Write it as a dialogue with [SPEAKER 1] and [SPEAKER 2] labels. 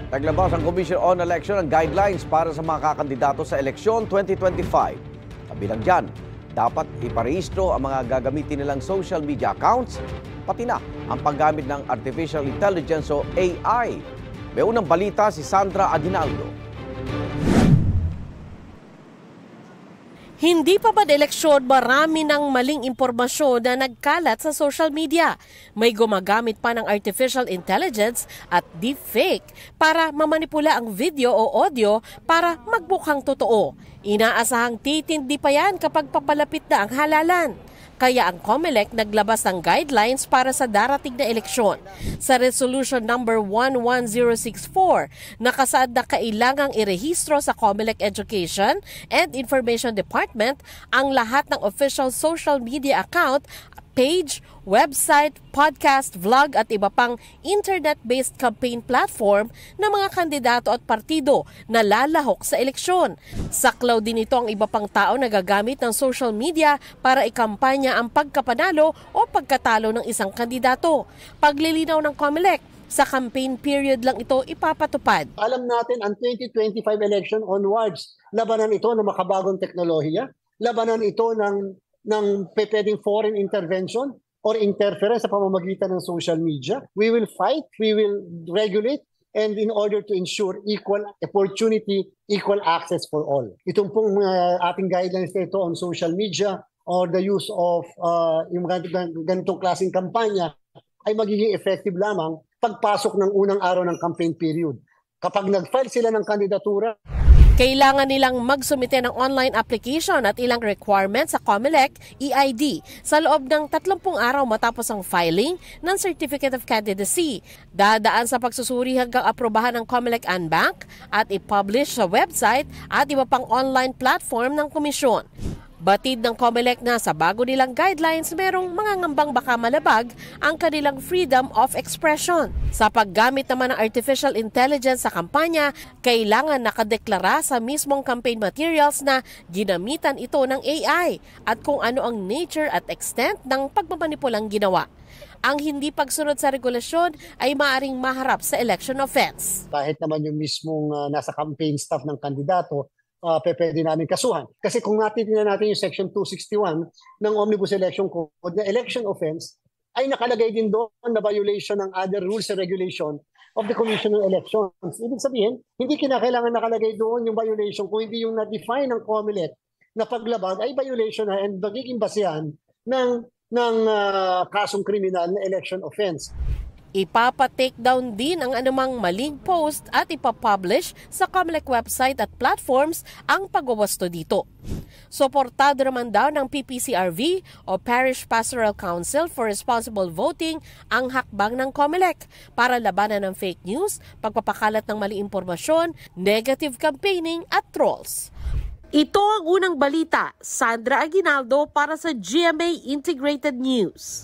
[SPEAKER 1] Naglabas ang Commission on Election ng guidelines para sa mga kakandidato sa eleksyon 2025. Kabilang dyan, dapat iparehistro ang mga gagamitin nilang social media accounts, pati na ang paggamit ng Artificial Intelligence o AI. May unang balita si Sandra Aguinaldo.
[SPEAKER 2] Hindi pa ba eleksyon, marami ng maling impormasyon na nagkalat sa social media. May gumagamit pa ng artificial intelligence at deepfake para mamanipula ang video o audio para magbukhang totoo. Inaasahang titindi pa yan kapag papalapit na ang halalan. Kaya ang COMELEC naglabas ng guidelines para sa darating na eleksyon. Sa Resolution number 11064, nakasaad na kailangang irehistro sa COMELEC Education and Information Department ang lahat ng official social media account, page, website, podcast, vlog at iba pang internet-based campaign platform ng mga kandidato at partido na lalahok sa eleksyon. Saklaw din ito ang iba pang tao na gagamit ng social media para ikampanya ang pagkapanalo o pagkatalo ng isang kandidato. Paglilinaw ng COMELEC, sa campaign period lang ito ipapatupad.
[SPEAKER 3] Alam natin ang 2025 election onwards, labanan ito ng makabagong teknolohiya, labanan ito ng pwedeng foreign intervention or interference sa pamamagitan ng social media. We will fight, we will regulate, and in order to ensure equal opportunity, equal access for all. Itong pong ating guidelines nito on social media or the use of yung ganitong klaseng kampanya ay magiging effective lamang pagpasok ng unang araw ng campaign period. Kapag nag-file sila ng kandidatura,
[SPEAKER 2] kailangan nilang magsumite ng online application at ilang requirements sa COMELEC EID sa loob ng 30 araw matapos ang filing ng Certificate of Candidacy. Dadaan sa pagsusuri hanggang aprobahan ng COMELEC Unbank at i-publish sa website at iba pang online platform ng komisyon. Batid ng COMELEC na sa bago nilang guidelines, merong mga ngambang baka malabag ang kanilang freedom of expression. Sa paggamit naman ng artificial intelligence sa kampanya, kailangan nakadeklara sa mismong campaign materials na ginamitan ito ng AI at kung ano ang nature at extent ng pagmamanipulang ginawa. Ang hindi pagsunod sa regulasyon ay maaaring maharap sa election offense.
[SPEAKER 3] Kahit naman yung mismong nasa campaign staff ng kandidato, pwede namin kasuhan. Kasi kung titingnan natin yung Section 261 ng Omnibus Election Code, na election offense ay nakalagay din doon na violation ng other rules and regulation of the Commission on Elections. Ibig sabihin, hindi kinakailangan nakalagay doon yung violation kung hindi yung na-define ng COMELEC na paglabag ay violation na and magiging basehan ng kasong kriminal na election offense.
[SPEAKER 2] Ipapa-take down din ang anumang maling post at ipapublish sa COMELEC website at platforms ang pagwawasto dito. Suportado naman daw ng PPCRV o Parish Pastoral Council for Responsible Voting ang hakbang ng COMELEC para labanan ng fake news, pagpapakalat ng maling impormasyon, negative campaigning at trolls. Ito ang unang balita. Sandra Aguinaldo para sa GMA Integrated News.